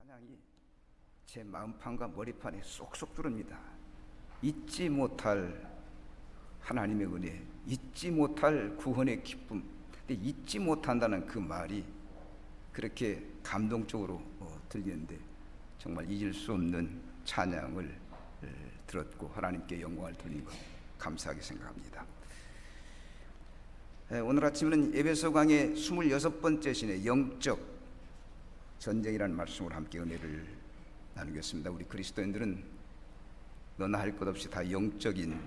찬양이 제 마음판과 머리판에 쏙쏙 들어옵니다. 잊지 못할 하나님의 은혜, 잊지 못할 구원의 기쁨. 근데 잊지 못한다는 그 말이 그렇게 감동적으로 들리는데 정말 잊을 수 없는 찬양을 들었고 하나님께 영광을 돌린 것 감사하게 생각합니다. 오늘 아침에는 에베소 강의 26번째 시내 영적 전쟁이라는 말씀으로 함께 은혜를 나누겠습니다. 우리 그리스도인들은 너나 할 것 없이 다 영적인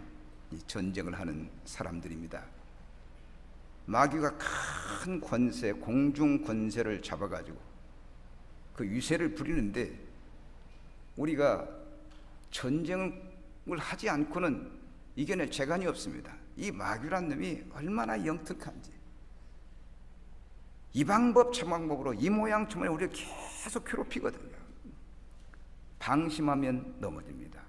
이 전쟁을 하는 사람들입니다. 마귀가 큰 권세, 공중 권세를 잡아가지고 그 위세를 부리는데 우리가 전쟁을 하지 않고는 이겨낼 재간이 없습니다. 이 마귀란 놈이 얼마나 영특한지 이 방법 저 방법으로 이 모양 저 모양 우리를 계속 괴롭히거든요. 방심하면 넘어집니다.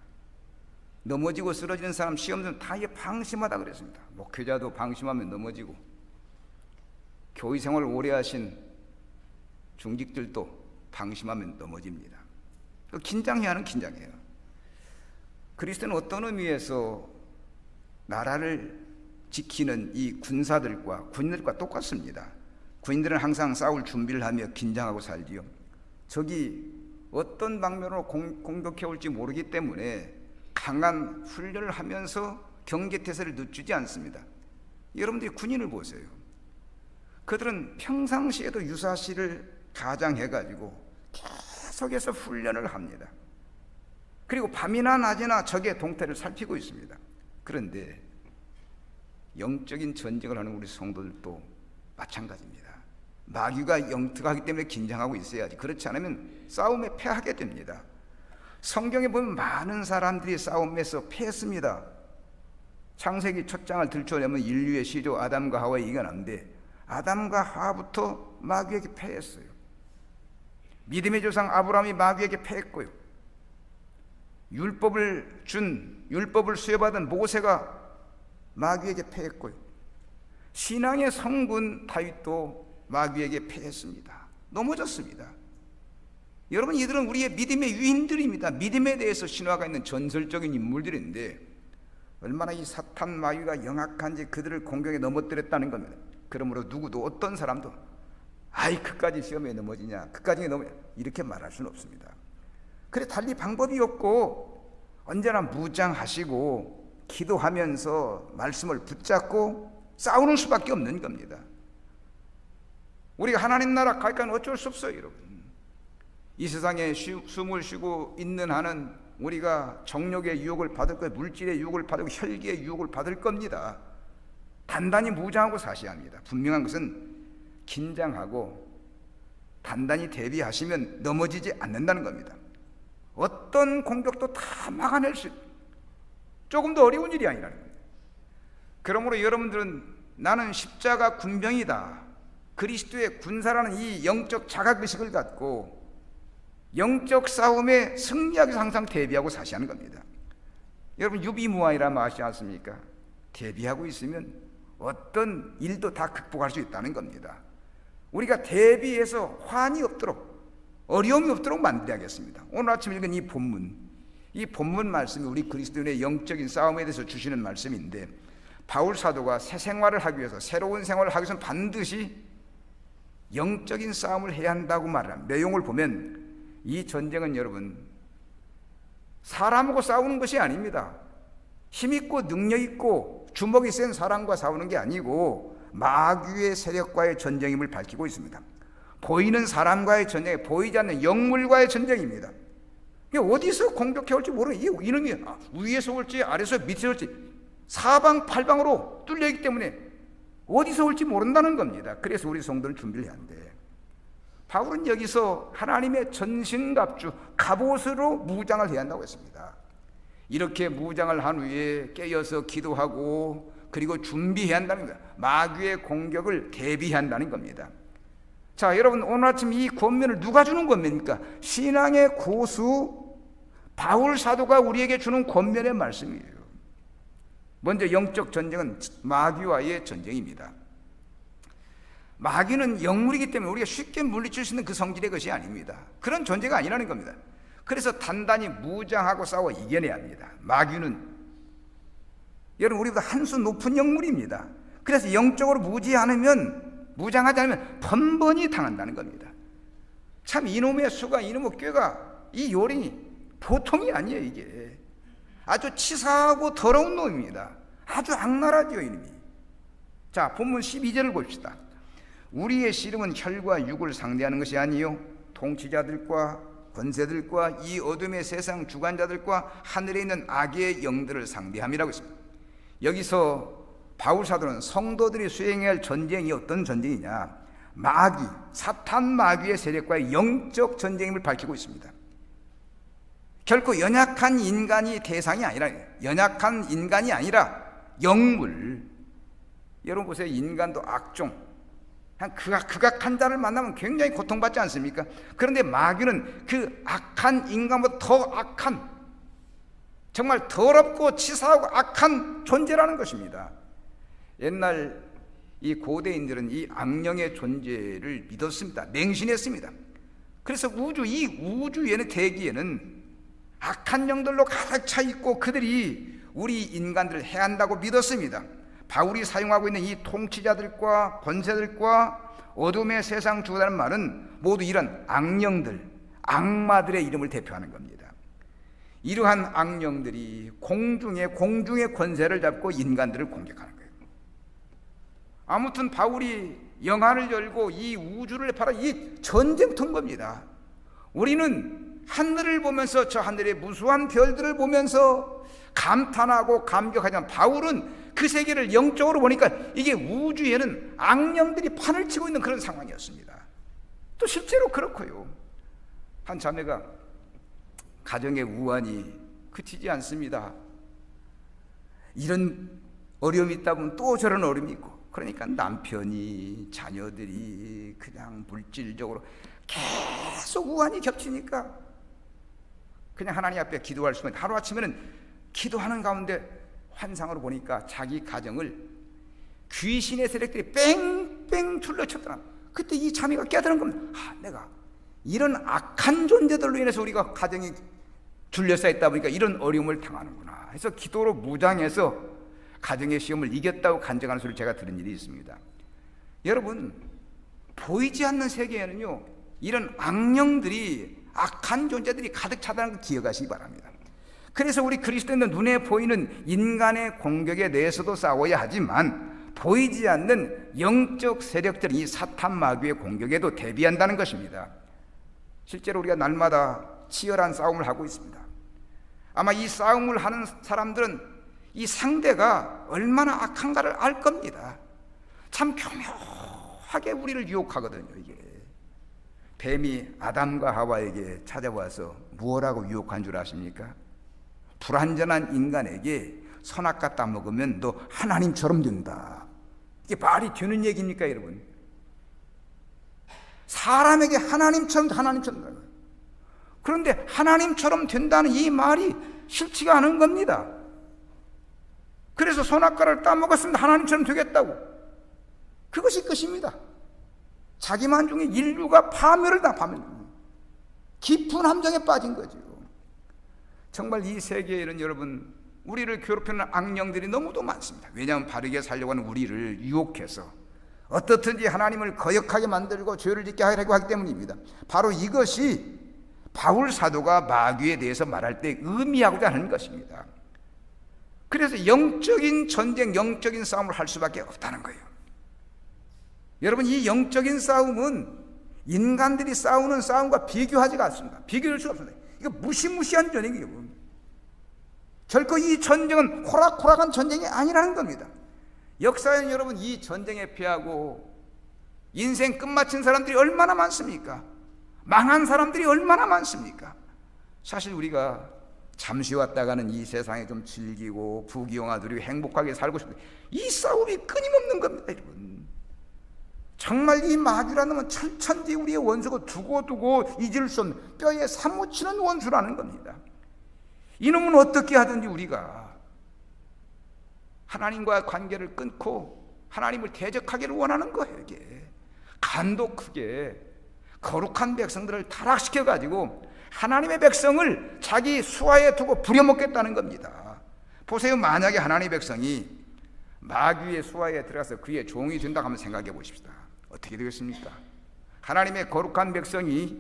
넘어지고 쓰러지는 사람 시험은 다 이게 방심하다 그랬습니다. 목회자도 방심하면 넘어지고 교회 생활을 오래 하신 중직들도 방심하면 넘어집니다. 긴장해야 하는 긴장이에요. 그리스도는 어떤 의미에서 나라를 지키는 이 군인들과 똑같습니다. 군인들은 항상 싸울 준비를 하며 긴장하고 살지요. 적이 어떤 방면으로 공격해 올지 모르기 때문에 강한 훈련을 하면서 경계태세를 늦추지 않습니다. 여러분들이 군인을 보세요. 그들은 평상시에도 유사시를 가장해가지고 계속해서 훈련을 합니다. 그리고 밤이나 낮이나 적의 동태를 살피고 있습니다. 그런데 영적인 전쟁을 하는 우리 성도들도 마찬가지입니다. 마귀가 영특하기 때문에 긴장하고 있어야지. 그렇지 않으면 싸움에 패하게 됩니다. 성경에 보면 많은 사람들이 싸움에서 패했습니다. 창세기 첫 장을 들춰내면 인류의 시조 아담과 하와에 이겨났는데 아담과 하와부터 마귀에게 패했어요. 믿음의 조상 아브라함이 마귀에게 패했고요. 율법을 수여받은 모세가 마귀에게 패했고요. 신앙의 성군 다윗도 마귀에게 패했습니다. 넘어졌습니다. 여러분, 이들은 우리의 믿음의 유인들입니다. 믿음에 대해서 신화가 있는 전설적인 인물들인데 얼마나 이 사탄 마귀가 영악한지 그들을 공격에 넘어뜨렸다는 겁니다. 그러므로 누구도 어떤 사람도 그까지 시험에 넘어지냐, 그까지 넘어지냐 이렇게 말할 수는 없습니다. 그래 달리 방법이 없고 언제나 무장하시고 기도하면서 말씀을 붙잡고 싸우는 수밖에 없는 겁니다. 우리가 하나님 나라 갈까는 어쩔 수 없어요, 여러분. 이 세상에 숨을 쉬고 있는 한은 우리가 정욕의 유혹을 받을 거예요. 물질의 유혹을 받고 혈기의 유혹을 받을 겁니다. 단단히 무장하고 사셔야 합니다. 분명한 것은 긴장하고 단단히 대비하시면 넘어지지 않는다는 겁니다. 어떤 공격도 다 막아낼 수 있어요. 조금 더 어려운 일이 아니라는 겁니다. 그러므로 여러분들은 나는 십자가 군병이다, 그리스도의 군사라는 이 영적 자각의식을 갖고 영적 싸움에 승리하기 위해서 항상 대비하고 사시하는 겁니다. 여러분 유비무환이라 아시지 않습니까? 대비하고 있으면 어떤 일도 다 극복할 수 있다는 겁니다. 우리가 대비해서 환이 없도록 어려움이 없도록 만들어야겠습니다. 오늘 아침 읽은 이 본문 말씀이 우리 그리스도인의 영적인 싸움에 대해서 주시는 말씀인데 바울 사도가 새 생활을 하기 위해서 새로운 생활을 하기 위해서는 반드시 영적인 싸움을 해야 한다고 말합니다. 내용을 보면 이 전쟁은 여러분 사람하고 싸우는 것이 아닙니다. 힘있고 능력있고 주먹이 센 사람과 싸우는 게 아니고 마귀의 세력과의 전쟁임을 밝히고 있습니다. 보이는 사람과의 전쟁이 보이지 않는 영물과의 전쟁입니다. 어디서 공격해 올지 모르는 이놈이 위에서 올지 아래에서 밑에서 올지 사방팔방으로 뚫려있기 때문에 어디서 올지 모른다는 겁니다. 그래서 우리 성도는 준비를 해야 한대. 바울은 여기서 하나님의 전신갑주 갑옷으로 무장을 해야 한다고 했습니다. 이렇게 무장을 한 후에 깨어서 기도하고 그리고 준비해야 한다는 거예요. 마귀의 공격을 대비한다는 겁니다. 자, 여러분 오늘 아침 이 권면을 누가 주는 권면입니까? 신앙의 고수 바울 사도가 우리에게 주는 권면의 말씀이에요. 먼저 영적 전쟁은 마귀와의 전쟁입니다. 마귀는 영물이기 때문에 우리가 쉽게 물리칠 수 있는 그 성질의 것이 아닙니다. 그런 존재가 아니라는 겁니다. 그래서 단단히 무장하고 싸워 이겨내야 합니다. 마귀는 여러분 우리보다 한 수 높은 영물입니다. 그래서 영적으로 무장하지 않으면 번번이 당한다는 겁니다. 참 이놈의 수가, 이놈의 꾀가, 이 요령이 보통이 아니에요. 이게 아주 치사하고 더러운 놈입니다. 아주 악랄하죠 이놈이. 자, 본문 12절을 봅시다. 우리의 씨름은 혈과 육을 상대하는 것이 아니요 통치자들과 권세들과 이 어둠의 세상 주관자들과 하늘에 있는 악의 영들을 상대함이라고 했습니다. 여기서 바울 사도는 성도들이 수행해야 할 전쟁이 어떤 전쟁이냐, 마귀, 사탄 마귀의 세력과의 영적 전쟁임을 밝히고 있습니다. 결코 연약한 인간이 대상이 아니라, 연약한 인간이 아니라 영물. 여러분 보세요. 인간도 악종, 그냥 극악한 자를 만나면 굉장히 고통받지 않습니까? 그런데 마귀는 그 악한 인간보다 더 악한, 정말 더럽고 치사하고 악한 존재라는 것입니다. 옛날 이 고대인들은 이 악령의 존재를 믿었습니다. 맹신했습니다. 그래서 이 우주에는, 대기에는 악한 영들로 가득 차 있고 그들이 우리 인간들을 해한다고 믿었습니다. 바울이 사용하고 있는 이 통치자들과 권세들과 어둠의 세상 주관하는 말은 모두 이런 악령들, 악마들의 이름을 대표하는 겁니다. 이러한 악령들이 공중의 권세를 잡고 인간들을 공격하는 거예요. 아무튼 바울이 영안을 열고 이 우주를 바라 이 전쟁터인 겁니다. 우리는 하늘을 보면서, 저 하늘의 무수한 별들을 보면서 감탄하고 감격하지만, 바울은 그 세계를 영적으로 보니까 이게 우주에는 악령들이 판을 치고 있는 그런 상황이었습니다. 또 실제로 그렇고요. 한 자매가 가정의 우환이 그치지 않습니다. 이런 어려움이 있다 보면 또 저런 어려움이 있고, 그러니까 남편이, 자녀들이 그냥 물질적으로 계속 우환이 겹치니까 그냥 하나님 앞에 기도할 수만, 하루아침에는 기도하는 가운데 환상으로 보니까 자기 가정을 귀신의 세력들이 뺑뺑 둘러쳤더라. 그때 이 자매가 깨달은 겁니다. 내가 이런 악한 존재들로 인해서 우리가 가정이 둘러싸여 있다 보니까 이런 어려움을 당하는구나 해서 기도로 무장해서 가정의 시험을 이겼다고 간증하는 소리를 제가 들은 일이 있습니다. 여러분, 보이지 않는 세계에는요, 이런 악령들이, 악한 존재들이 가득 차다는 걸 기억하시기 바랍니다. 그래서 우리 그리스도인은 눈에 보이는 인간의 공격에 대해서도 싸워야 하지만 보이지 않는 영적 세력들, 이 사탄 마귀의 공격에도 대비한다는 것입니다. 실제로 우리가 날마다 치열한 싸움을 하고 있습니다. 아마 이 싸움을 하는 사람들은 이 상대가 얼마나 악한가를 알 겁니다. 참 교묘하게 우리를 유혹하거든요. 이게 뱀이 아담과 하와에게 찾아와서 무엇라고 유혹한 줄 아십니까? 불완전한 인간에게 선악 갖다 먹으면 너 하나님처럼 된다. 이게 말이 되는 얘기입니까, 여러분? 사람에게 하나님처럼 된다. 그런데 하나님처럼 된다는 이 말이 싫지가 않은 겁니다. 그래서 선악과를 따먹었으면 하나님처럼 되겠다고. 그것이 끝입니다. 자기만 중에 인류가 파멸을 깊은 함정에 빠진 거죠. 정말 이 세계에는 여러분, 우리를 괴롭히는 악령들이 너무도 많습니다. 왜냐하면 바르게 살려고 하는 우리를 유혹해서 어떻든지 하나님을 거역하게 만들고 죄를 짓게 하려고 하기 때문입니다. 바로 이것이 바울 사도가 마귀에 대해서 말할 때 의미하고자 하는 것입니다. 그래서 영적인 전쟁, 영적인 싸움을 할 수밖에 없다는 거예요. 여러분, 이 영적인 싸움은 인간들이 싸우는 싸움과 비교하지가 않습니다. 비교할 수가 없습니다. 이거 무시무시한 전쟁이에요. 결코 이 전쟁은 호락호락한 전쟁이 아니라는 겁니다. 역사에는 여러분, 이 전쟁에 패하고 인생 끝마친 사람들이 얼마나 많습니까? 망한 사람들이 얼마나 많습니까? 사실 우리가 잠시 왔다가는 이 세상에 좀 즐기고 부귀영화 누리고 행복하게 살고 싶은데 이 싸움이 끊임없는 겁니다, 여러분. 정말 이 마귀라는 놈은 철천지 우리의 원수고 두고 잊을 수 없는 뼈에 사무치는 원수라는 겁니다. 이놈은 어떻게 하든지 우리가 하나님과 관계를 끊고 하나님을 대적하기를 원하는 거예요. 이게 간도 크게 거룩한 백성들을 타락시켜가지고 하나님의 백성을 자기 수하에 두고 부려먹겠다는 겁니다. 보세요. 만약에 하나님의 백성이 마귀의 수하에 들어가서 그의 종이 된다고 한번 생각해 보십시다. 어떻게 되겠습니까? 하나님의 거룩한 백성이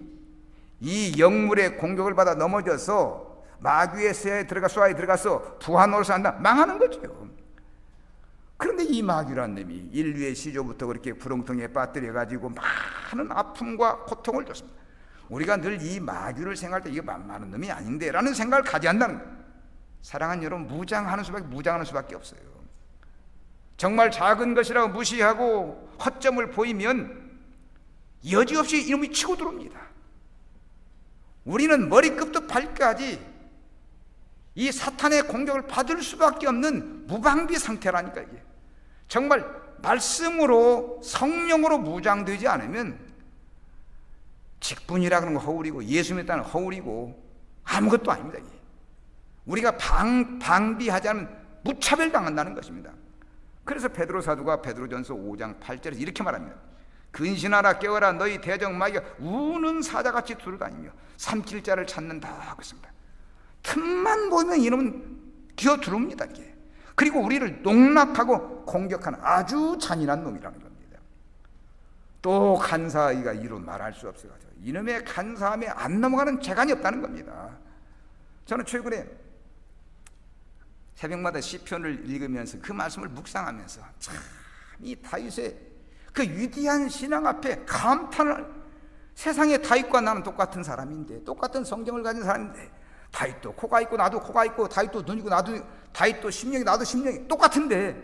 이 영물의 공격을 받아 넘어져서 마귀의 수하에 들어가서 부하 노릇을 한다, 망하는 거죠. 그런데 이 마귀란 놈이 인류의 시조부터 그렇게 부렁텅이에 빠뜨려 가지고 많은 아픔과 고통을 줬습니다. 우리가 늘 이 마귀를 생각할 때 이게 만만한 놈이 아닌데 라는 생각을 가져야 한다는 거예요. 사랑하는 여러분, 무장하는 수밖에 없어요. 정말 작은 것이라고 무시하고 허점을 보이면 여지없이 이놈이 치고 들어옵니다. 우리는 머리끝부터 발까지 이 사탄의 공격을 받을 수밖에 없는 무방비 상태라니까. 이게 정말 말씀으로 성령으로 무장되지 않으면 직분이라 그런 거 허울이고 예수 믿다는 허울이고 아무것도 아닙니다. 이게. 우리가 방비하지 않으면 무차별당한다는 것입니다. 그래서 베드로 사도가 베드로전서 5장 8절에서 이렇게 말합니다. 근신하라, 깨어라, 너희 대적 마귀가 우는 사자같이 두루다니며 삼킬 자를 찾는다 하고 있습니다. 틈만 보면 이놈은 기어들어옵니다. 이게. 그리고 우리를 농락하고 공격하는 아주 잔인한 놈이라는 겁니다. 또 간사하기가 이루 말할 수 없어가지고 이놈의 간사함에 안 넘어가는 재간이 없다는 겁니다. 저는 최근에 새벽마다 시편을 읽으면서 그 말씀을 묵상하면서 참 이 다윗의 그 위대한 신앙 앞에 감탄을, 세상의 다윗과 나는 똑같은 사람인데, 똑같은 성경을 가진 사람인데, 다윗도 코가 있고 나도 코가 있고, 다윗도 눈이고 나도, 다윗도 심령이 나도 심령이 똑같은데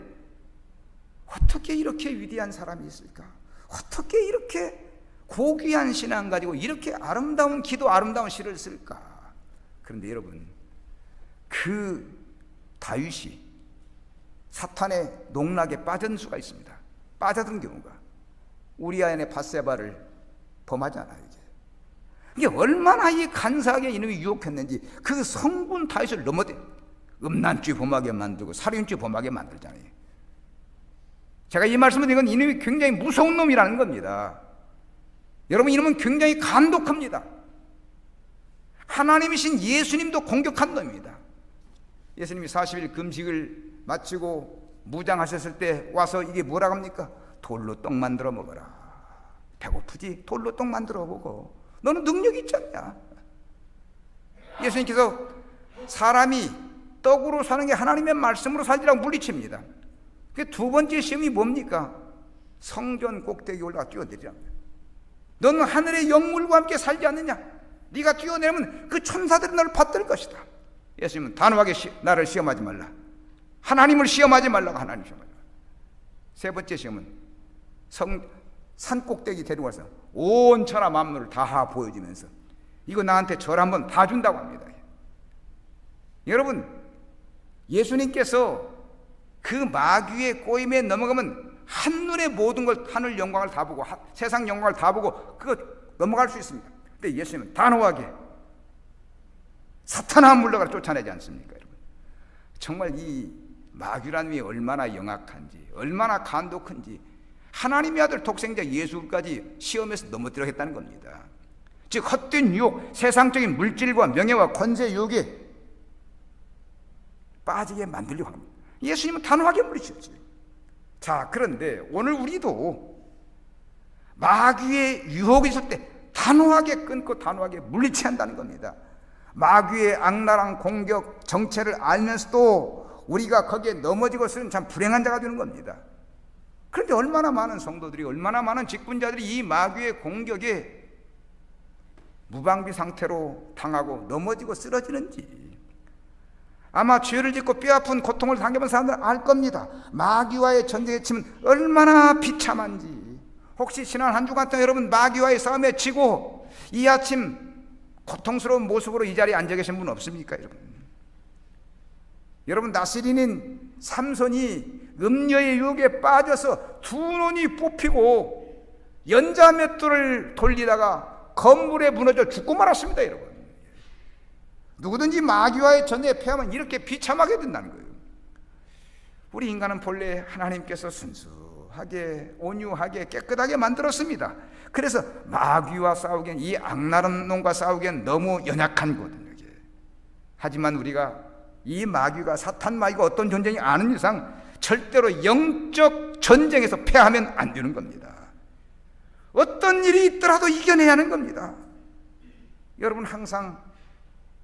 어떻게 이렇게 위대한 사람이 있을까? 어떻게 이렇게 고귀한 신앙 가지고 이렇게 아름다운 기도, 아름다운 시를 쓸까? 그런데 여러분, 그 다윗이 사탄의 농락에 빠진 수가 있습니다. 빠져든 경우가 우리아의 밧세바를 범하지 않아요. 이게 얼마나 이 간사하게 이놈이 유혹했는지 그 성군 다윗을 넘어대 음란죄 범하게 만들고 살인죄 범하게 만들잖아요. 제가 이 말씀을 드린 건 이놈이 굉장히 무서운 놈이라는 겁니다. 여러분, 이놈은 굉장히 간독합니다. 하나님이신 예수님도 공격한 놈입니다. 예수님이 40일 금식을 마치고 무장하셨을 때 와서 이게 뭐라고 합니까? 돌로 떡 만들어 먹어라. 배고프지? 돌로 떡 만들어 먹어. 너는 능력이 있지 않냐? 예수님께서 사람이 떡으로 사는 게 하나님의 말씀으로 살지라고 물리칩니다. 그 두 번째 시험이 뭡니까? 성전 꼭대기 올라가 뛰어내리랍니다. 너는 하늘의 영물과 함께 살지 않느냐? 네가 뛰어내리면 그 천사들이 너를 받들 것이다. 예수님은 단호하게 나를 시험하지 말라. 하나님을 시험하지 말라고 하나님 시험하지 말라. 세 번째 시험은 산 꼭대기 데리고 가서 온 천하 만물을 다 보여주면서 이거 나한테 절 한번 다 준다고 합니다. 여러분, 예수님께서 그 마귀의 꼬임에 넘어가면 한눈에 모든 걸, 하늘 영광을 다 보고 세상 영광을 다 보고 그거 넘어갈 수 있습니다. 근데 예수님은 단호하게 사탄아 물러가라 쫓아내지 않습니까? 여러분, 정말 이 마귀라는 게 얼마나 영악한지, 얼마나 간독한지 하나님의 아들 독생자 예수까지 시험에서 넘어뜨려 했다는 겁니다. 즉 헛된 유혹, 세상적인 물질과 명예와 권세 유혹에 빠지게 만들려고 합니다. 예수님은 단호하게 물리셨지. 자, 그런데 오늘 우리도 마귀의 유혹이 있을 때 단호하게 끊고 단호하게 물리쳐야 한다는 겁니다. 마귀의 악랄한 공격 정체를 알면서도 우리가 거기에 넘어지고 쓰는 참 불행한 자가 되는 겁니다. 그런데 얼마나 많은 성도들이, 얼마나 많은 직분자들이 이 마귀의 공격에 무방비 상태로 당하고 넘어지고 쓰러지는지 아마 죄를 짓고 뼈아픈 고통을 당해본 사람들은 알 겁니다. 마귀와의 전쟁에 치면 얼마나 비참한지. 혹시 지난 한 주간 동안 여러분 마귀와의 싸움에 지고 이 아침 고통스러운 모습으로 이 자리에 앉아 계신 분 없습니까? 여러분 나시린인 삼손이 음녀의 유혹에 빠져서 두 눈이 뽑히고 연자맷돌을 돌리다가 건물에 무너져 죽고 말았습니다. 여러분, 누구든지 마귀와의 전쟁에 패하면 이렇게 비참하게 된다는 거예요. 우리 인간은 본래 하나님께서 순수하게 순수하게 온유하게 깨끗하게 만들었습니다. 그래서 마귀와 싸우기엔, 이 악랄한 놈과 싸우기엔 너무 연약한 거거든요. 이게. 하지만 우리가 이 마귀가, 사탄 마귀가 어떤 존재인지 아는 이상 절대로 영적 전쟁에서 패하면 안 되는 겁니다. 어떤 일이 있더라도 이겨내야 하는 겁니다. 여러분, 항상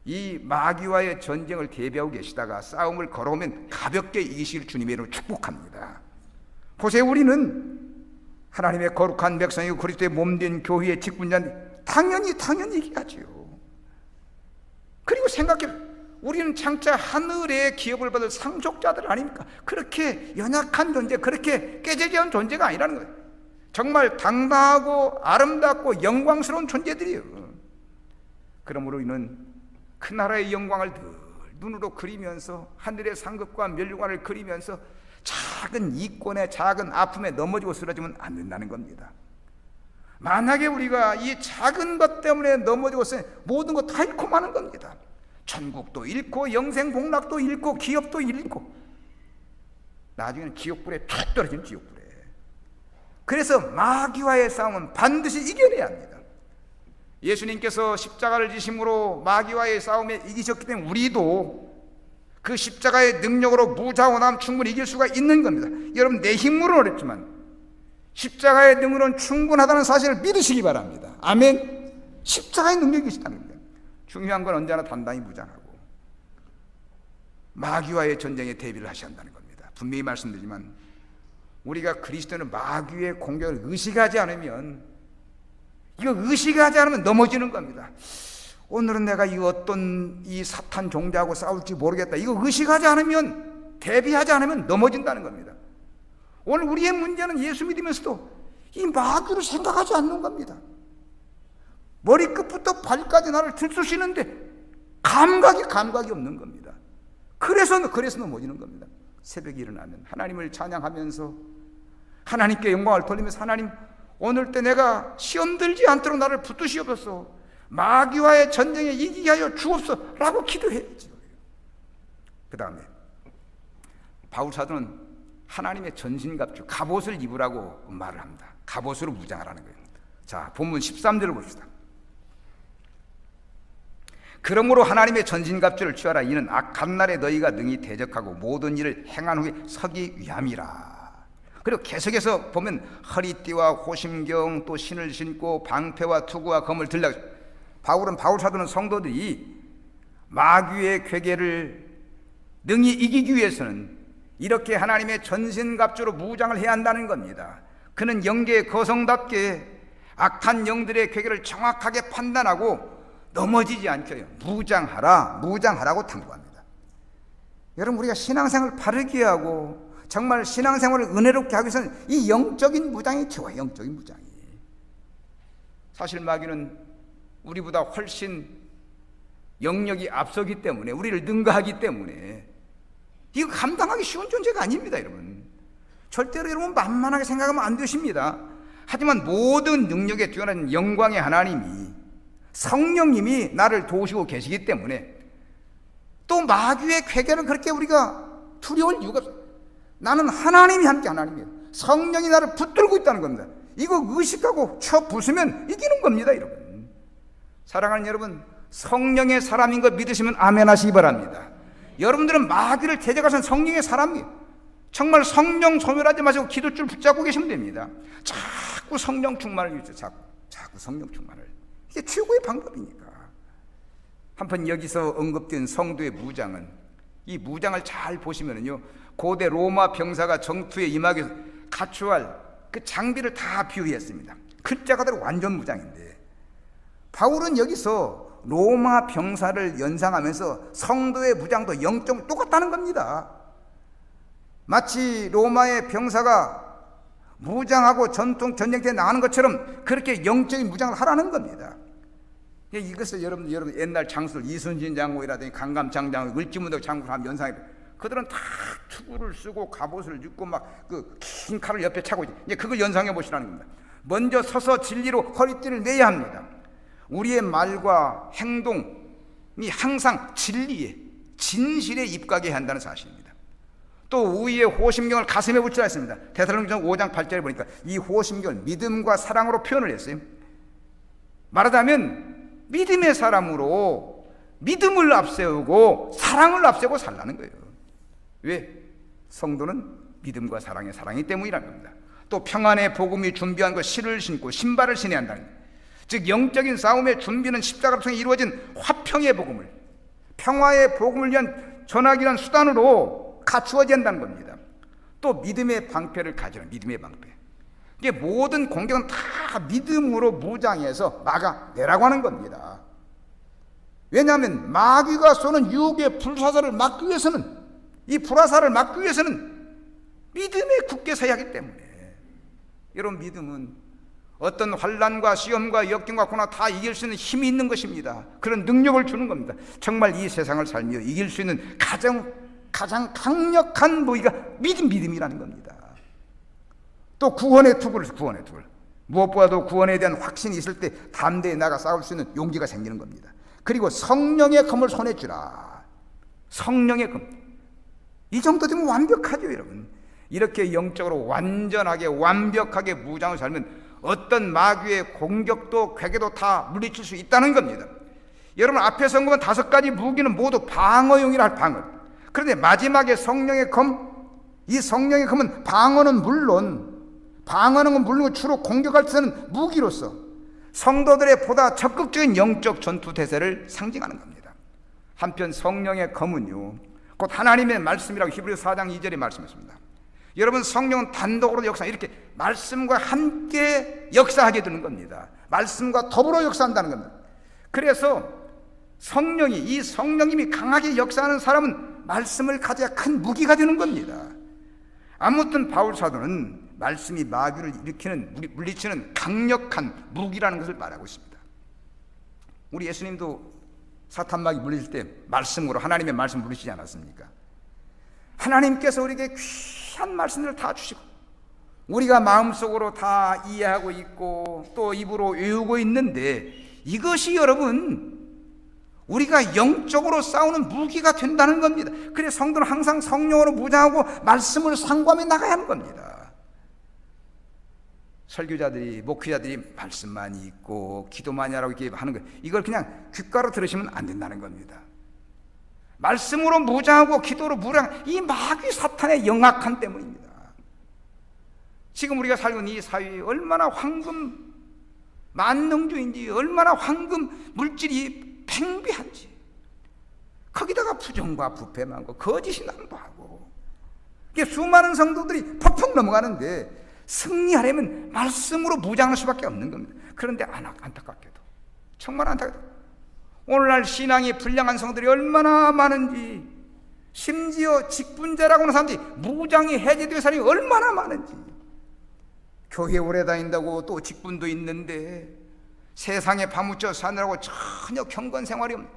이 마귀와의 전쟁을 대비하고 계시다가 싸움을 걸어오면 가볍게 이기시길 주님의 이름으로 축복합니다. 보세요, 우리는 하나님의 거룩한 백성이고 그리스도의 몸된 교회의 직분자인데 당연히 이겨야지요. 그리고 생각해, 우리는 장차 하늘의 기업을 받을 상속자들 아닙니까? 그렇게 연약한 존재, 그렇게 깨져지는 존재가 아니라는 거예요. 정말 당당하고 아름답고 영광스러운 존재들이에요. 그러므로 우리는 그 나라의 영광을 늘 눈으로 그리면서, 하늘의 상급과 멸류관을 그리면서 작은 이권에, 작은 아픔에 넘어지고 쓰러지면 안 된다는 겁니다. 만약에 우리가 이 작은 것 때문에 넘어지고 쓰러지면 모든 것 다 잃고 마는 겁니다. 천국도 잃고 영생복락도 잃고 기업도 잃고 나중에는 지옥불에 툭 떨어지는 지옥불에. 그래서 마귀와의 싸움은 반드시 이겨내야 합니다. 예수님께서 십자가를 지심으로 마귀와의 싸움에 이기셨기 때문에 우리도 그 십자가의 능력으로 무자원함 충분히 이길 수가 있는 겁니다. 여러분, 내 힘으로는 어렵지만 십자가의 능력으로는 충분하다는 사실을 믿으시기 바랍니다. 아멘. 십자가의 능력이 있다는 겁니다. 중요한 건 언제나 단단히 무장하고 마귀와의 전쟁에 대비를 하셔야 한다는 겁니다. 분명히 말씀드리지만 우리가 그리스도는 마귀의 공격을 의식하지 않으면, 이거 의식하지 않으면 넘어지는 겁니다. 오늘은 내가 이 어떤 이 사탄 종자하고 싸울지 모르겠다, 이거 의식하지 않으면, 대비하지 않으면 넘어진다는 겁니다. 오늘 우리의 문제는 예수 믿으면서도 이 마귀를 생각하지 않는 겁니다. 머리끝부터 발까지 나를 들쑤시는데 감각이 없는 겁니다. 그래서 넘어지는 겁니다. 새벽에 일어나면 하나님을 찬양하면서 하나님께 영광을 돌리면서, 하나님, 오늘 때 내가 시험 들지 않도록 나를 붙드시옵소서, 마귀와의 전쟁에 이기게 하여 주옵소서 라고 기도해야죠. 그 다음에 바울 사도는 하나님의 전신갑주 갑옷을 입으라고 말을 합니다. 갑옷으로 무장하라는 거예요. 자, 본문 13절을 봅시다. 그러므로 하나님의 전신갑주를 취하라. 이는 악한 날에 너희가 능히 대적하고 모든 일을 행한 후에 서기 위함이라. 그리고 계속해서 보면 허리띠와 호심경, 또 신을 신고 방패와 투구와 검을 들라. 바울 사도는 성도들이 마귀의 괴계를 능히 이기기 위해서는 이렇게 하나님의 전신갑주로 무장을 해야 한다는 겁니다. 그는 영계의 거성답게 악한 영들의 괴계를 정확하게 판단하고 넘어지지 않게 해요. 무장하라고 당부합니다. 여러분, 우리가 신앙생활을 바르게 하고 정말 신앙생활을 은혜롭게 하기 위해서는 이 영적인 무장이 좋아요. 영적인 무장이. 사실 마귀는 우리보다 훨씬 영역이 앞서기 때문에, 우리를 능가하기 때문에 이거 감당하기 쉬운 존재가 아닙니다. 여러분, 절대로 여러분 만만하게 생각하면 안 되십니다. 하지만 모든 능력에 뛰어난 영광의 하나님이, 성령님이 나를 도우시고 계시기 때문에 또 마귀의 괴계는 그렇게 우리가 두려울 이유가 없어요. 나는 하나님이 함께 하나님이에요. 성령이 나를 붙들고 있다는 겁니다. 이거 의식하고 쳐 부수면 이기는 겁니다. 여러분, 사랑하는 여러분, 성령의 사람인 거 믿으시면 아멘 하시기 바랍니다. 여러분들은 마귀를 대적하신 성령의 사람이에요. 정말 성령 소멸하지 마시고 기도줄 붙잡고 계시면 됩니다. 자꾸 성령 충만을 위해서 자꾸 성령 충만을. 이게 최고의 방법이니까. 한편 여기서 언급된 성도의 무장은, 이 무장을 잘 보시면은요, 고대 로마 병사가 정투에 임하기 위해서 갖춰야 할 그 장비를 다 비유했습니다. 글자 그대로 완전 무장인데, 바울은 여기서 로마 병사를 연상하면서 성도의 무장도 영적으로 똑같다는 겁니다. 마치 로마의 병사가 무장하고 전쟁터에 나가는 것처럼 그렇게 영적인 무장을 하라는 겁니다. 이것을 여러분 옛날 장수들, 이순신 장군이라든지 강감장 장군, 을지문덕 장군 하면 연상해. 그들은 다 투구를 쓰고 갑옷을 입고 막 그 긴 칼을 옆에 차고 이제 그걸 연상해 보시라는 겁니다. 먼저 서서 진리로 허리띠를 매야 합니다. 우리의 말과 행동이 항상 진리에, 진실에 입각해야 한다는 사실입니다. 또 의의 호심경을 가슴에 붙이라 했습니다. 데살로니가서 5장 8절에 보니까 이 호심경을 믿음과 사랑으로 표현을 했어요. 말하자면 믿음의 사람으로 믿음을 앞세우고 사랑을 앞세우고 살라는 거예요. 왜? 성도는 믿음과 사랑의 사랑이기 때문이라는 겁니다. 또 평안의 복음이 준비한 것 실을 신고 신발을 신어야 한다는 거예요. 즉 영적인 싸움의 준비는 십자가를 통해 이루어진 화평의 복음을, 평화의 복음을 위한 전하기란 수단으로 갖추어야 한다는 겁니다. 또 믿음의 방패를 가지는 믿음의 방패. 이게 모든 공격은 다 믿음으로 무장해서 막아내라고 하는 겁니다. 왜냐하면 마귀가 쏘는 유혹의 불사사를 막기 위해서는, 이 불화사를 막기 위해서는 믿음에 굳게 서야 하기 때문에, 여러분 믿음은 어떤 환난과 시험과 역경과 고난 다 이길 수 있는 힘이 있는 것입니다. 그런 능력을 주는 겁니다. 정말 이 세상을 살며 이길 수 있는 가장 강력한 무기가 믿음이라는 겁니다. 또 구원의 투구를, 무엇보다도 구원에 대한 확신이 있을 때 담대히 나가 싸울 수 있는 용기가 생기는 겁니다. 그리고 성령의 검을 손에 쥐라. 성령의 검. 이 정도 되면 완벽하죠, 여러분. 이렇게 영적으로 완벽하게 무장을 살면 어떤 마귀의 공격도 괴계도 다 물리칠 수 있다는 겁니다. 여러분 앞에 선거는 5가지 무기는 모두 방어용이라 할 방어. 그런데 마지막에 성령의 검, 이 성령의 검은 방어는 물론 주로 공격할 때 쓰는 무기로서 성도들의 보다 적극적인 영적 전투 태세를 상징하는 겁니다. 한편 성령의 검은요, 곧 하나님의 말씀이라고 히브리서 4장 2절에 말씀했습니다. 여러분 성령은 단독으로 이렇게 말씀과 함께 역사하게 되는 겁니다. 말씀과 더불어 역사한다는 겁니다. 그래서 이 성령님이 강하게 역사하는 사람은 말씀을 가져야 큰 무기가 되는 겁니다. 아무튼 바울 사도는 말씀이 마귀를 물리치는 강력한 무기라는 것을 말하고 있습니다. 우리 예수님도 사탄 마귀 물리칠 때 말씀으로, 하나님의 말씀 물리치지 않았습니까? 하나님께서 우리에게 귀한 말씀들을 다 주시고 우리가 마음속으로 다 이해하고 있고 또 입으로 외우고 있는데, 이것이 여러분 우리가 영적으로 싸우는 무기가 된다는 겁니다. 그래서 성도는 항상 성령으로 무장하고 말씀을 상고하며 나가야 하는 겁니다. 설교자들이, 목회자들이 말씀 많이 읽고 기도 많이 하라고 이렇게 하는 거, 이걸 그냥 귓가로 들으시면 안 된다는 겁니다. 말씀으로 무장하고 기도로 무장, 이 마귀 사탄의 영악함 때문입니다. 지금 우리가 살고 있는 이 사회에 얼마나 황금 만능주의인지, 얼마나 황금 물질이 팽배한지, 거기다가 부정과 부패 많고 거짓이 난무하고, 이게 수많은 성도들이 퍽퍽 넘어가는데 승리하려면 말씀으로 무장할 수밖에 없는 겁니다. 그런데 안타깝게도, 정말 안타깝게도 오늘날 신앙이 불량한 성들이 얼마나 많은지, 심지어 직분자라고 하는 사람들이 무장이 해제된 사람이 얼마나 많은지, 교회 오래 다닌다고 또 직분도 있는데 세상에 파묻혀 사느라고 전혀 경건 생활이 없는,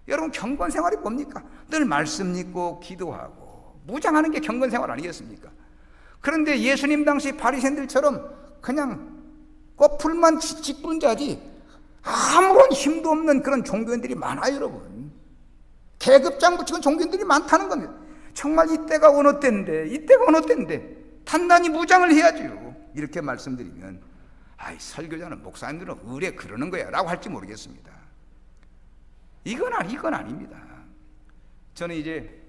여러분 경건 생활이 뭡니까? 늘 말씀 읽고 기도하고 무장하는 게 경건 생활 아니겠습니까? 그런데 예수님 당시 바리새인들처럼 그냥 껍풀만 직분자지 아무런 힘도 없는 그런 종교인들이 많아요, 여러분. 계급장 붙이는 종교인들이 많다는 겁니다. 정말 이때가 어느 때인데 단단히 무장을 해야죠. 이렇게 말씀드리면, 아이 설교자는, 목사님들은 의뢰 그러는 거야 라고 할지 모르겠습니다. 이건 아닙니다. 저는 이제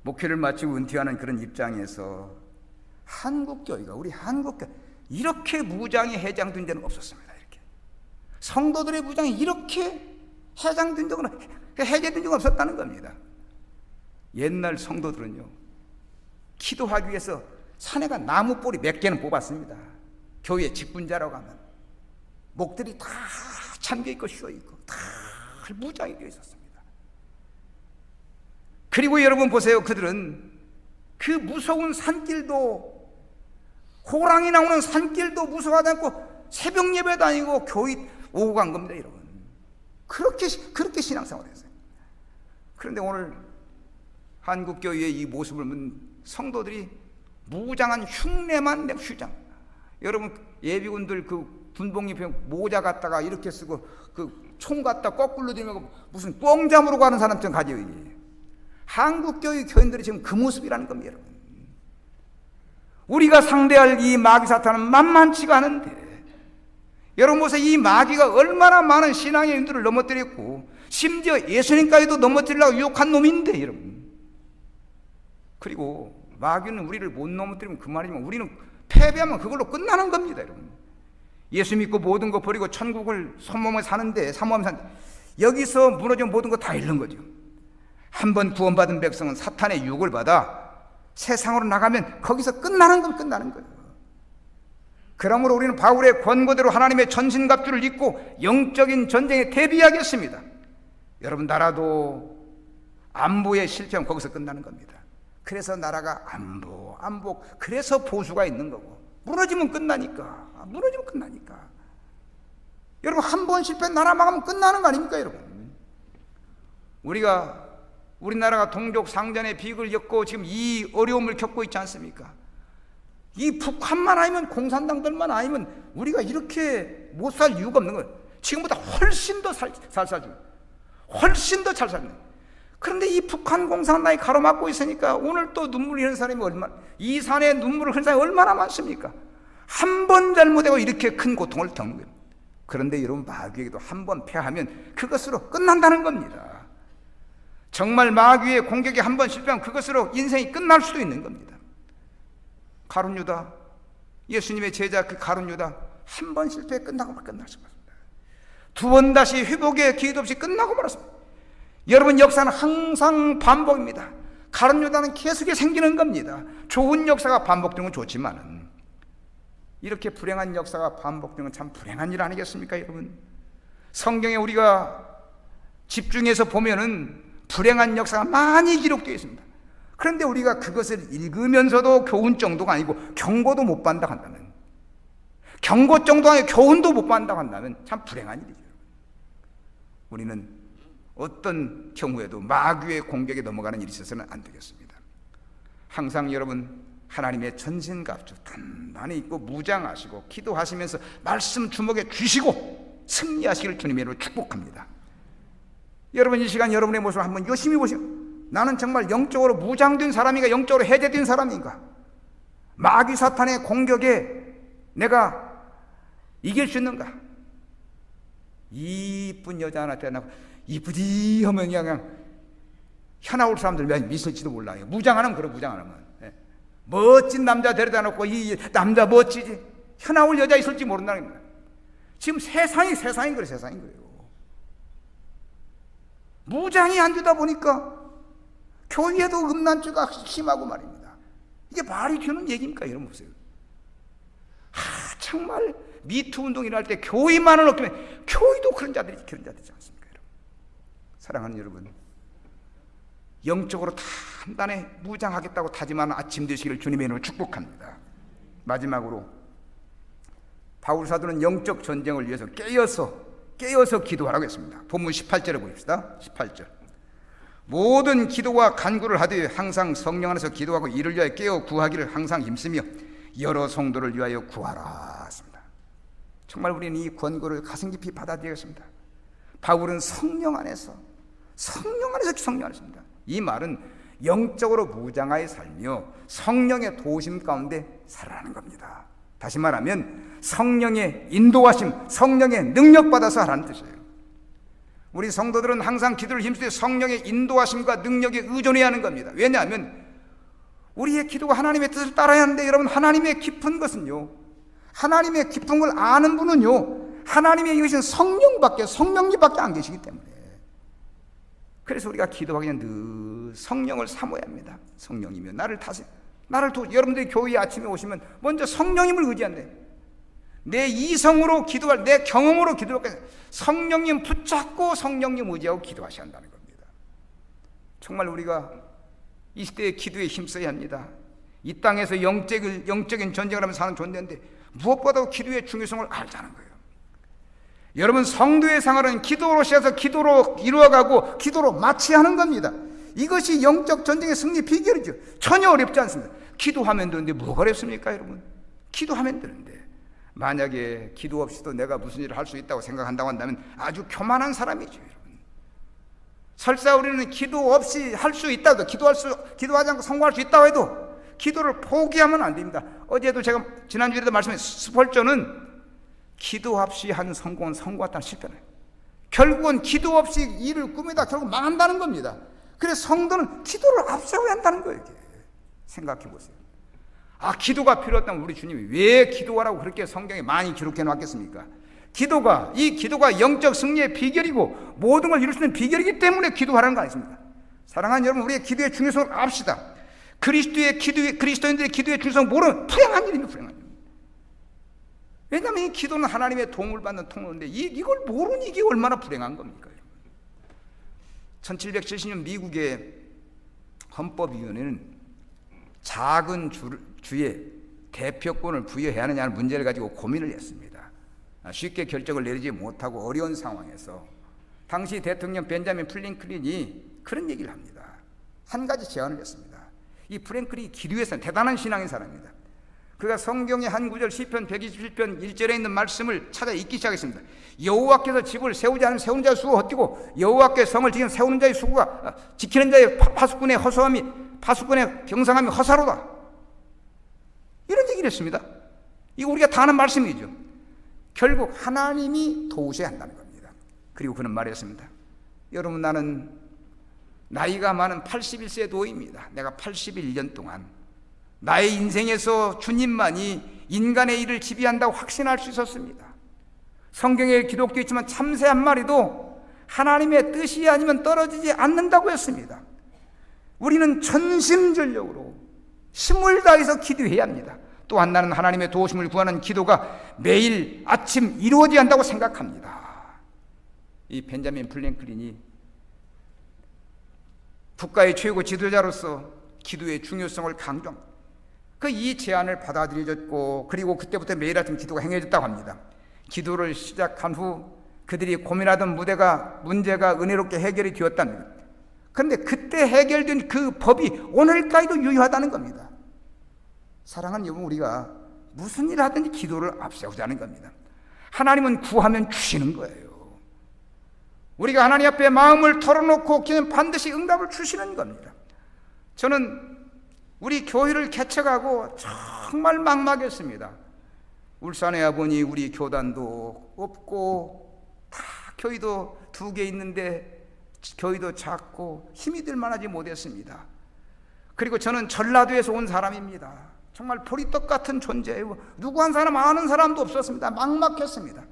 목회를 마치고 은퇴하는 그런 입장에서 한국교회가, 우리 한국교회 이렇게 무장이 해장된 데는 없었습니다. 이렇게 성도들의 무장이 이렇게 해장된 적은, 해제된 적은 없었다는 겁니다. 옛날 성도들은요, 기도하기 위해서 산에가 나무 뿌리 몇 개는 뽑았습니다. 교회 직분자라고 하면 목들이 다 잠겨있고 쉬어있고 다 무장이 되어 있었습니다. 그리고 여러분 보세요. 그들은 그 무서운 산길도, 호랑이 나오는 산길도 무서워하지 않고 새벽 예배 다니고 교회 오고 간 겁니다, 여러분. 그렇게 신앙생활을 했어요. 그런데 오늘 한국교회의 이 모습을 보면 성도들이 무장한 흉내만 내고 여러분 예비군들 그 군복 입혀 모자 갖다가 이렇게 쓰고 그 총 갖다 거꾸로 들면 무슨 뻥 잡으러 가는 사람처럼 가죠. 이게 한국교회 교인들이 지금 그 모습이라는 겁니다, 여러분. 우리가 상대할 이 마귀 사탄은 만만치가 않은데, 여러분 보세요. 이 마귀가 얼마나 많은 신앙의 인들을 넘어뜨렸고, 심지어 예수님까지도 넘어뜨리려고 유혹한 놈인데, 여러분. 그리고 마귀는 우리를 못 넘어뜨리면 그만이지만 우리는 패배하면 그걸로 끝나는 겁니다, 여러분. 예수 믿고 모든 거 버리고 천국을 손몸에 사는데, 사모하면 사는데, 여기서 무너진 모든 거 다 잃는 거죠. 한번 구원받은 백성은 사탄의 유혹을 받아 세상으로 나가면 거기서 끝나는 건 끝나는 거예요. 그러므로 우리는 바울의 권고대로 하나님의 전신갑주를 입고 영적인 전쟁에 대비하겠습니다. 여러분, 나라도 안보에 실패하면 거기서 끝나는 겁니다. 그래서 나라가 안보, 그래서 보수가 있는 거고, 무너지면 끝나니까. 여러분, 한 번 실패 나라 망하면 끝나는 거 아닙니까, 여러분? 우리나라가 동족 상전의 비극을 겪고 지금 이 어려움을 겪고 있지 않습니까? 이 북한만 아니면, 공산당들만 아니면 우리가 이렇게 못 살 이유가 없는 거예요. 지금보다 훨씬 더 잘 살죠. 훨씬 더 잘 살죠. 그런데 이 북한 공산당이 가로막고 있으니까 오늘 또 눈물 흘리는 사람이 이 산에 눈물을 흘리는 사람이 얼마나 많습니까? 한 번 잘못하고 이렇게 큰 고통을 겪는 거예요. 그런데 여러분, 마귀에게도 한 번 패하면 그것으로 끝난다는 겁니다. 정말 마귀의 공격에 한 번 실패하면 그것으로 인생이 끝날 수도 있는 겁니다. 가룟 유다, 예수님의 제자 그 가룟 유다, 한 번 실패 끝나고 끝났습니다. 두 번 다시 회복의 기회도 없이 끝나고 말았습니다. 여러분, 역사는 항상 반복입니다. 가룟 유다는 계속 생기는 겁니다. 좋은 역사가 반복되는 건 좋지만은 이렇게 불행한 역사가 반복되는 건 참 불행한 일 아니겠습니까, 여러분? 성경에 우리가 집중해서 보면은 불행한 역사가 많이 기록되어 있습니다. 그런데 우리가 그것을 읽으면서도 교훈 정도가 아니고 경고도 못 받는다고 한다면, 경고 정도가 아니고 교훈도 못 받는다고 한다면 참 불행한 일이죠. 우리는 어떤 경우에도 마귀의 공격에 넘어가는 일이 있어서는 안 되겠습니다. 항상 여러분, 하나님의 전신갑주 단단히 입고 무장하시고 기도하시면서 말씀 주먹에 쥐시고 승리하시기를 주님의 이름으로 축복합니다. 여러분, 이 시간 여러분의 모습을 한번 열심히 보시고, 나는 정말 영적으로 무장된 사람인가, 영적으로 해제된 사람인가, 마귀 사탄의 공격에 내가 이길 수 있는가? 이쁜 여자 하나 데려다가 이쁘디 하면 그냥 현아 올 사람들 몇 미실지도 몰라요. 무장 안 하면 그래, 무장 안 하면. 멋진 남자 데려다 놓고 이 남자 멋지지, 현아 올 여자 있을지 모른다는 거예요. 지금 세상인 거예요. 무장이 안 되다 보니까 교회에도 음란죄가 심하고 말입니다. 이게 말이 되는 얘기입니까? 여러분 보세요. 정말 미투 운동 일어날 때 교회만을 얻기면 교회도 그런 자들이 있지 않습니까, 여러분? 사랑하는 여러분, 영적으로 단단히 무장하겠다고 다짐하는 아침 되시기를 주님의 이름으로 축복합니다. 마지막으로 바울 사도는 영적 전쟁을 위해서 깨어서 기도하라고 했습니다. 본문 18절을 보십시다. 18절. 모든 기도와 간구를 하되 항상 성령 안에서 기도하고 이를 위하여 깨어 구하기를 항상 힘쓰며 여러 성도를 위하여 구하라 했습니다. 정말 우리는 이 권고를 가슴 깊이 받아들이겠습니다. 바울은 성령 안에서 성령하십니다. 이 말은 영적으로 무장하여 살며 성령의 도심 가운데 살아가는 겁니다. 다시 말하면 성령의 인도하심, 성령의 능력 받아서 하라는 뜻이에요. 우리 성도들은 항상 기도를 힘쓸 때 성령의 인도하심과 능력에 의존해야 하는 겁니다. 왜냐하면 우리의 기도가 하나님의 뜻을 따라야 하는데, 여러분, 하나님의 깊은 것은요, 하나님의 깊은 걸 아는 분은요, 하나님의 이것은 성령님밖에 안 계시기 때문에, 그래서 우리가 기도하기 전에 늘 성령을 사모해야 합니다. 성령이며 나를 다스려, 여러분들이 교회에 아침에 오시면 먼저 성령님을 의지한대. 내 이성으로 기도할, 내 경험으로 기도할, 성령님 붙잡고 성령님 의지하고 기도하셔야 한다는 겁니다. 정말 우리가 이 시대에 기도에 힘써야 합니다. 이 땅에서 영적인 전쟁을 하면서 사는 존재인데 무엇보다도 기도의 중요성을 알자는 거예요. 여러분, 성도의 생활은 기도로 시작해서 기도로 이루어가고 기도로 마치하는 겁니다. 이것이 영적 전쟁의 승리 비결이죠. 전혀 어렵지 않습니다. 기도하면 되는데 뭐가 어렵습니까, 여러분? 기도하면 되는데, 만약에 기도 없이도 내가 무슨 일을 할 수 있다고 생각한다고 한다면 아주 교만한 사람이죠, 여러분. 설사 우리는 기도 없이 할 수 있다고 기도하지 않고 성공할 수 있다고 해도 기도를 포기하면 안 됩니다. 어제도 제가 지난주에도 말씀했 스펄전은 기도 없이 한 성공은 성공했다는 실패는 결국은 기도 없이 일을 꾸미다 결국 망한다는 겁니다. 그래서 성도는 기도를 앞세워야 한다는 거예요. 이게. 생각해 보세요. 기도가 필요했다면 우리 주님이 왜 기도하라고 그렇게 성경에 많이 기록해 놨겠습니까? 이 기도가 영적 승리의 비결이고 모든 걸 이룰 수 있는 비결이기 때문에 기도하라는 거 아니십니까? 사랑하는 여러분, 우리의 기도의 중요성을 압시다. 그리스도인들의 기도의 중요성을 모르는 불행한 일입니다. 불행한 일. 왜냐하면 이 기도는 하나님의 도움을 받는 통로인데 이걸 모르니 이게 얼마나 불행한 겁니까? 1770년 미국의 헌법위원회는 작은 주에 대표권을 부여해야 하느냐는 문제를 가지고 고민을 했습니다. 쉽게 결정을 내리지 못하고 어려운 상황에서 당시 대통령 벤자민 프랭클린이 그런 얘기를 합니다. 한 가지 제안을 했습니다. 이 프랭클린이 기도에서는 대단한 신앙인 사람입니다. 그가 성경의 한 구절 시편 127편 1절에 있는 말씀을 찾아 읽기 시작했습니다. 여호와께서 집을 세우지 않은 세우는 자의 수가 헛되고 여호와께 성을 세우는 자의 수가 지키는 자의 파수꾼의 경상함이 허사로다. 이런 얘기를 했습니다. 이거 우리가 다 아는 말씀이죠. 결국 하나님이 도우셔야 한다는 겁니다. 그리고 그는 말했습니다. 여러분, 나는 나이가 많은 81세 노인입니다. 내가 81년 동안 나의 인생에서 주님만이 인간의 일을 지배한다고 확신할 수 있었습니다. 성경에 기록되어 있지만 참새 한 마리도 하나님의 뜻이 아니면 떨어지지 않는다고 했습니다. 우리는 전심전력으로 힘을 다해서 기도해야 합니다. 또한 나는 하나님의 도우심을 구하는 기도가 매일 아침 이루어져야 한다고 생각합니다. 이 벤자민 프랭클린이 국가의 최고 지도자로서 기도의 중요성을 강조합니다. 이 제안을 받아들여졌고 그리고 그때부터 매일 아침 기도가 행해졌다고 합니다. 기도를 시작한 후 그들이 고민하던 문제가 은혜롭게 해결이 되었답니다. 그런데 그때 해결된 그 법이 오늘까지도 유효하다는 겁니다. 사랑하는 여러분, 우리가 무슨 일을 하든지 기도를 앞세우자는 겁니다. 하나님은 구하면 주시는 거예요. 우리가 하나님 앞에 마음을 털어놓고 기도하면 반드시 응답을 주시는 겁니다. 저는 우리 교회를 개척하고 정말 막막했습니다. 울산에 와보니 우리 교단도 없고 다 교회도 2개 있는데 교회도 작고 힘이 들 만하지 못했습니다. 그리고 저는 전라도에서 온 사람입니다. 정말 보리떡 같은 존재예요. 누구 한 사람 아는 사람도 없었습니다. 막막했습니다.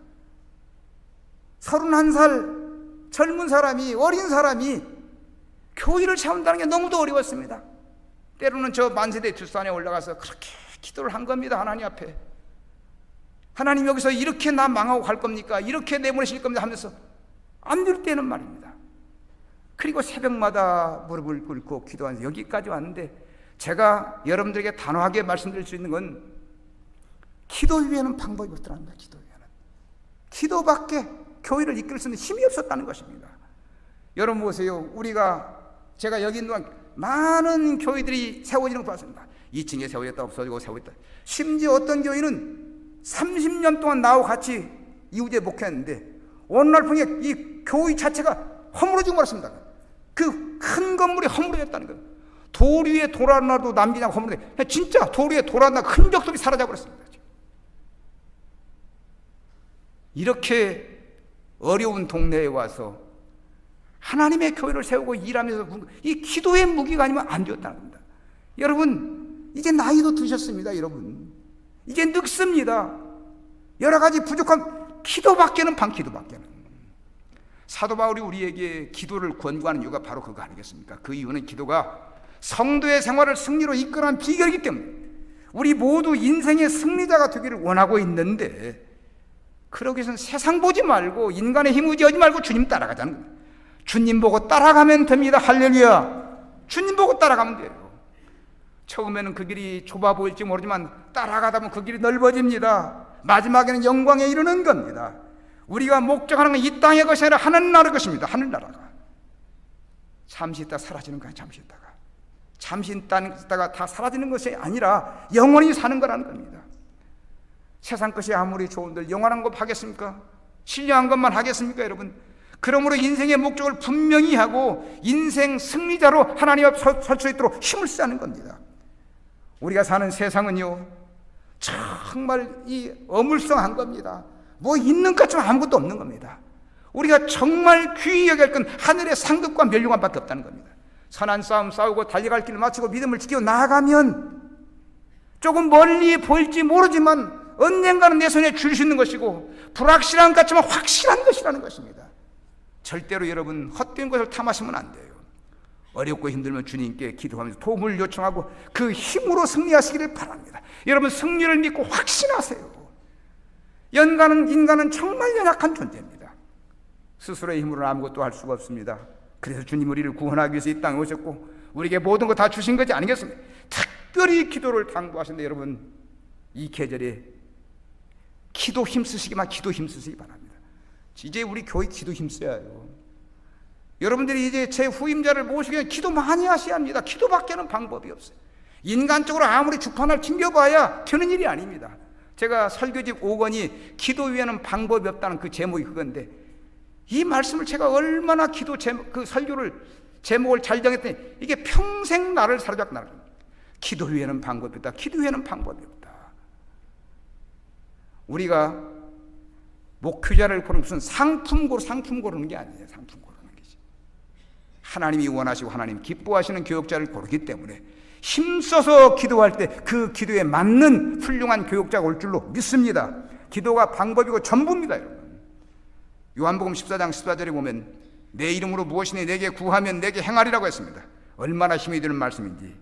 31살 젊은 사람이, 어린 사람이 교회를 세운다는 게 너무도 어려웠습니다. 때로는 저 만세대 뒷산에 올라가서 그렇게 기도를 한 겁니다. 하나님 앞에. 하나님, 여기서 이렇게 나 망하고 갈 겁니까? 이렇게 내보내실 겁니다 하면서 안 될 때는 말입니다. 그리고 새벽마다 무릎을 꿇고 기도하면서 여기까지 왔는데, 제가 여러분들에게 단호하게 말씀드릴 수 있는 건 기도 위에는 방법이 없더랍니다. 기도 위에는. 기도밖에 교회를 이끌 수 있는 힘이 없었다는 것입니다. 여러분 보세요. 제가 여기 있는 동안 많은 교회들이 세워지는 걸 봤습니다. 2층에 세워졌다 없어지고 세워졌다. 심지어 어떤 교회는 30년 동안 나하고 같이 이후제 목회했는데 어느 날 보니 이 교회 자체가 허물어지고 말았습니다. 그 큰 건물이 허물어졌다는 거예요. 돌 위에 돌 하나도 남기지 않고 허물어졌어요. 진짜 돌 위에 돌 하나 흔적들이 사라져 버렸습니다. 이렇게 어려운 동네에 와서 하나님의 교회를 세우고 일하면서 이 기도의 무기가 아니면 안 되었다는 겁니다. 여러분, 이제 나이도 드셨습니다. 여러분, 이제 늙습니다. 여러 가지 부족한 기도밖에는 기도밖에는. 사도 바울이 우리에게 기도를 권고하는 이유가 바로 그거 아니겠습니까? 그 이유는 기도가 성도의 생활을 승리로 이끌어가는 비결이기 때문에 우리 모두 인생의 승리자가 되기를 원하고 있는데, 그러기 위해서는 세상 보지 말고 인간의 힘 의지하지 말고 주님 따라가자는 겁니다. 주님 보고 따라가면 됩니다. 할렐루야. 주님 보고 따라가면 돼요. 처음에는 그 길이 좁아 보일지 모르지만 따라가다 보면 그 길이 넓어집니다. 마지막에는 영광에 이르는 겁니다. 우리가 목적하는 건 이 땅의 것이 아니라 하늘나라의 것입니다. 하늘나라가 잠시 있다가 사라지는 거예요. 잠시 있다가 다 사라지는 것이 아니라 영원히 사는 거라는 겁니다. 세상 것이 아무리 좋은들 영원한 것 하겠습니까? 신령한 것만 하겠습니까? 여러분, 그러므로 인생의 목적을 분명히 하고 인생 승리자로 하나님 앞 설 수 있도록 힘을 쓰는 겁니다. 우리가 사는 세상은요, 정말 이 어물성한 겁니다. 뭐 있는 것처럼 아무것도 없는 겁니다. 우리가 정말 귀히 여길 건 하늘의 상급과 멸류관밖에 없다는 겁니다. 선한 싸움 싸우고 달려갈 길을 마치고 믿음을 지키고 나아가면 조금 멀리 보일지 모르지만 언젠가는 내 손에 줄 수 있는 것이고, 불확실한 것 같지만 확실한 것이라는 것입니다. 절대로 여러분 헛된 것을 탐하시면 안 돼요. 어렵고 힘들면 주님께 기도하면서 도움을 요청하고 그 힘으로 승리하시기를 바랍니다. 여러분 승리를 믿고 확신하세요. 인간은 정말 연약한 존재입니다. 스스로의 힘으로는 아무것도 할 수가 없습니다. 그래서 주님 우리를 구원하기 위해서 이 땅에 오셨고 우리에게 모든 거 다 주신 것이 아니겠습니까? 특별히 기도를 당부하시는데, 여러분 이 계절에 기도 힘쓰시기만 기도 힘쓰시기 바랍니다. 이제 우리 교회 기도 힘써야 해요. 여러분들이 이제 제 후임자를 모시기 위해 기도 많이 하셔야 합니다. 기도밖에는 방법이 없어요. 인간적으로 아무리 주판을 튕겨봐야 되는 일이 아닙니다. 제가 설교집 5권이 기도 위에는 방법이 없다는 그 제목이 그건데, 이 말씀을 제가 얼마나 그 설교를 제목을 잘 정했더니 이게 평생 나를 사로잡고 나를, 기도 위에는 방법이 없다. 기도 위에는 방법이 없다. 우리가 목회자를 고르는 무슨 상품 고르는 게 아니에요. 상품 고르는 것이 하나님이 원하시고 하나님 기뻐하시는 교육자를 고르기 때문에 힘써서 기도할 때 그 기도에 맞는 훌륭한 교육자가 올 줄로 믿습니다. 기도가 방법이고 전부입니다. 여러분, 요한복음 14장 14절에 보면 내 이름으로 무엇이니 내게 구하면 내게 행하리라고 했습니다. 얼마나 힘이 드는 말씀인지.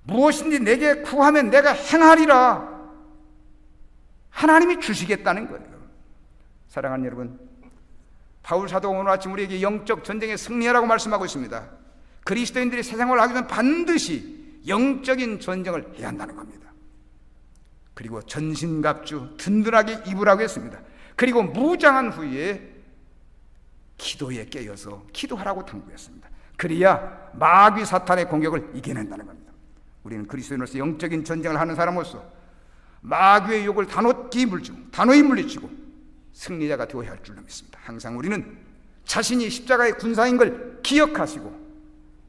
무엇인지 내게 구하면 내가 행하리라. 하나님이 주시겠다는 거예요. 사랑하는 여러분, 바울 사도가 오늘 아침 우리에게 영적 전쟁에 승리하라고 말씀하고 있습니다. 그리스도인들이 세상을 하기 전 반드시 영적인 전쟁을 해야 한다는 겁니다. 그리고 전신갑주 든든하게 입으라고 했습니다. 그리고 무장한 후에 기도에 깨어서 기도하라고 당부했습니다. 그래야 마귀 사탄의 공격을 이겨낸다는 겁니다. 우리는 그리스도인으로서 영적인 전쟁을 하는 사람으로서 마귀의 욕을 단호히 물리치고 승리자가 되어야 할 줄로 믿습니다. 항상 우리는 자신이 십자가의 군사인 걸 기억하시고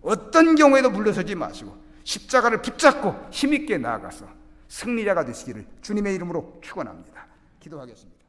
어떤 경우에도 물러서지 마시고 십자가를 붙잡고 힘있게 나아가서 승리자가 되시기를 주님의 이름으로 축원합니다. 기도하겠습니다.